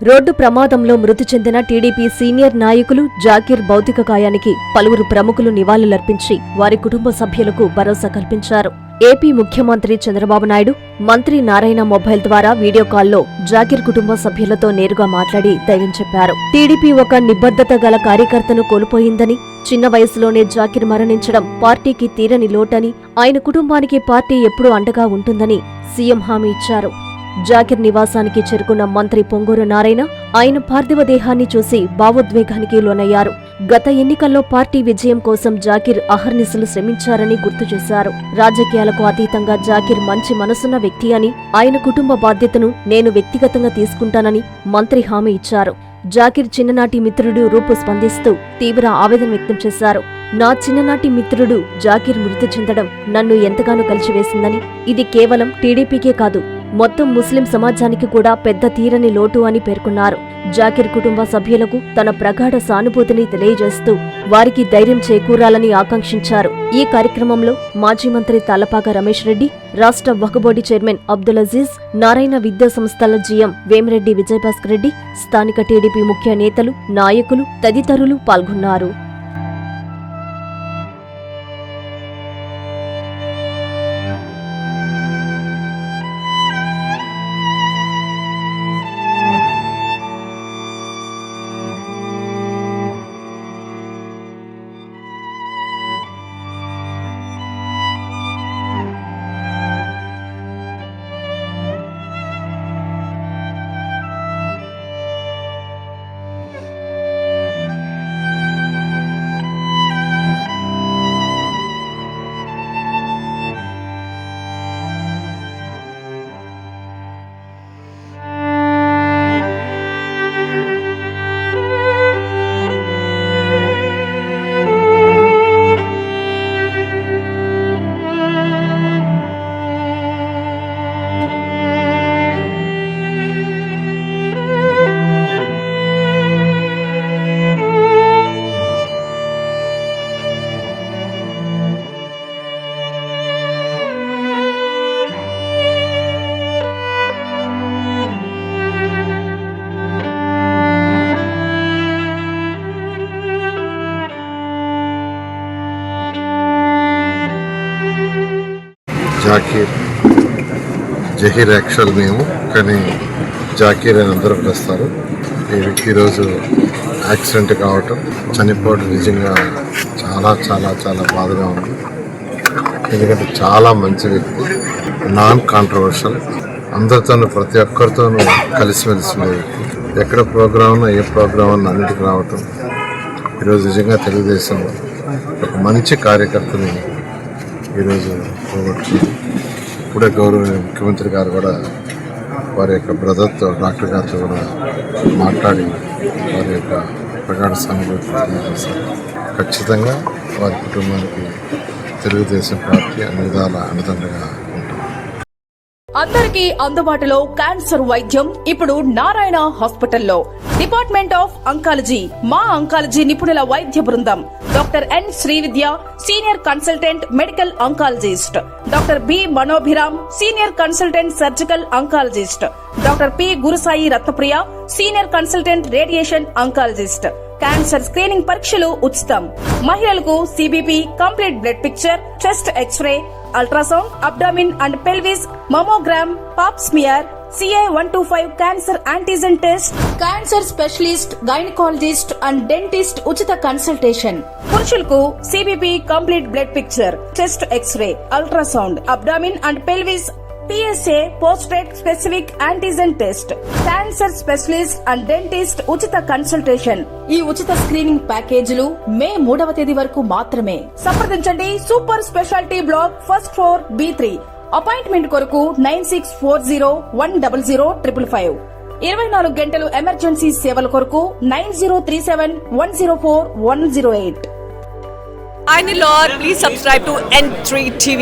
Road ప్రమాదంలో మృతి చెందిన టీడీపీ సీనియర్ నాయకులు జాకీర్ భౌతిక కాయానికి పలువురు ప్రముఖులు నివాళులర్పించి వారి కుటుంబ సభ్యులకు భరోసా కల్పించారు. ఏపీ ముఖ్యమంత్రి చంద్రబాబు నాయుడు, మంత్రి నారాయణ మొబైల్ ద్వారా వీడియో కాల్లో జాకీర్ కుటుంబ సభ్యులతో నేరుగా మాట్లాడి ధైర్యం చెప్పారు. టీడీపీ ఒక నిబద్ధత గల కార్యకర్తను కోల్పోయిందని, చిన్న వయసులోనే జాకీర్ మరణించడం పార్టీకి తీరని లోటని, ఆయన కుటుంబానికి పార్టీ ఎప్పుడూ అండగా ఉంటుందని సీఎం హామీ ఇచ్చారు. జాకీర్ నివాసానికి చేరుకున్న మంత్రి పొంగూరు నారాయణ ఆయన పార్థివ దేహాన్ని చూసి భావోద్వేగానికి లోనయ్యారు. గత ఎన్నికల్లో పార్టీ విజయం కోసం జాకీర్ అహర్నిశలు శ్రమించారని గుర్తు చేశారు. రాజకీయాలకు అతీతంగా జాకీర్ మంచి మనసున్న వ్యక్తి అని, ఆయన కుటుంబ బాధ్యతను నేను వ్యక్తిగతంగా తీసుకుంటానని మంత్రి హామీ ఇచ్చారు. జాకీర్ చిన్ననాటి మిత్రుడు రూపు స్పందిస్తూ తీవ్ర ఆవేదన వ్యక్తం చేశారు. నా చిన్ననాటి మిత్రుడు జాకీర్ మృతి చెందడం నన్ను ఎంతగానో కలిచివేసిందని, ఇది కేవలం టీడీపీకే కాదు మొత్తం ముస్లిం సమాజానికి కూడా పెద్ద తీరని లోటు అని పేర్కొన్నారు. జాకీర్ కుటుంబ సభ్యులకు తన ప్రగాఢ సానుభూతిని తెలియజేస్తూ వారికి ధైర్యం చేకూరాలని ఆకాంక్షించారు. ఈ కార్యక్రమంలో మాజీ మంత్రి తాళ్లపాక రమేష్ రెడ్డి, రాష్ట్ర వక్ఫ్ బోర్డు చైర్మన్ అబ్దుల్ అజీజ్, నారాయణ విద్యా సంస్థల జీఎం వేమిరెడ్డి విజయభాస్కర్ రెడ్డి, స్థానిక టీడీపీ ముఖ్య నేతలు, నాయకులు తదితరులు పాల్గొన్నారు. జాకీర్ జహీర్ యాక్చువల్ మేము, కానీ జాకీర్ అని అందరూ పిలుస్తారు. ఈ వ్యక్తి ఈరోజు యాక్సిడెంట్ కావటం, చనిపోవడం నిజంగా చాలా చాలా చాలా బాధగా ఉంది. ఎందుకంటే చాలా మంచి వ్యక్తి, నాన్ కాంట్రవర్షియల్, అందరితోనూ ప్రతి ఒక్కరితోనూ కలిసిమెలిసి ఉండే వ్యక్తి. ఎక్కడ ప్రోగ్రామ్ ఉన్నా ఏ ప్రోగ్రామ్ ఉన్నా అన్నిటికీ రావటం. ఈరోజు నిజంగా తెలుగుదేశం ఒక మంచి కార్యకర్తని ఈరోజు పోగొట్టుకుంది. ఇప్పుడే గౌరవ ముఖ్యమంత్రి గారు కూడా వారి యొక్క బ్రదర్తో, డాక్టర్ గారితో కూడా మాట్లాడి వారి యొక్క ప్రగాఢ సానుభూతి తెలియజేశారు. ఖచ్చితంగా వారి కుటుంబానికి తెలుగుదేశం పార్టీ అన్ని విధాల అండదండగా ఉంటుంది. అందరికీ అందుబాటులో క్యాన్సర్ వైద్యం ఇప్పుడు నారాయణ హాస్పిటల్లో. డిపార్ట్మెంట్ ఆఫ్ అంకాలజీ, మా అంకాలజీ నిపుణుల వైద్య బృందం. Doctor N Srividya, senior consultant medical oncologist. Doctor B Manobhiram, senior consultant surgical oncologist. Doctor P Gurusai Ratnapriya, senior consultant radiation oncologist. Cancer screening పరీక్షలు ఉచితం. మహిళలకు CBP, complete blood picture, chest X-ray, ultrasound, abdomen and pelvis, mammogram, pap smear, CA-125 cancer antigen test, cancer specialist, gynaecologist and dentist ఉచిత consultation. పురుషులకు CBP, complete blood picture, chest X-ray, ultrasound, abdomen and pelvis, PSA పోస్ట్రేట్ specific antigen test, cancer specialist and dentist ఉచిత consultation. ఈ ఉచిత screening ప్యాకేజీలు మే 3వ తేదీ వరకు మాత్రమే. సంప్రదించండి super speciality block, first floor, B3. Appointment కొరకు 9640100555. 24 గంటలు ఎమర్జెన్సీ సేవల కొరకు 9037104108. I'm Lord. Please subscribe to N3 TV.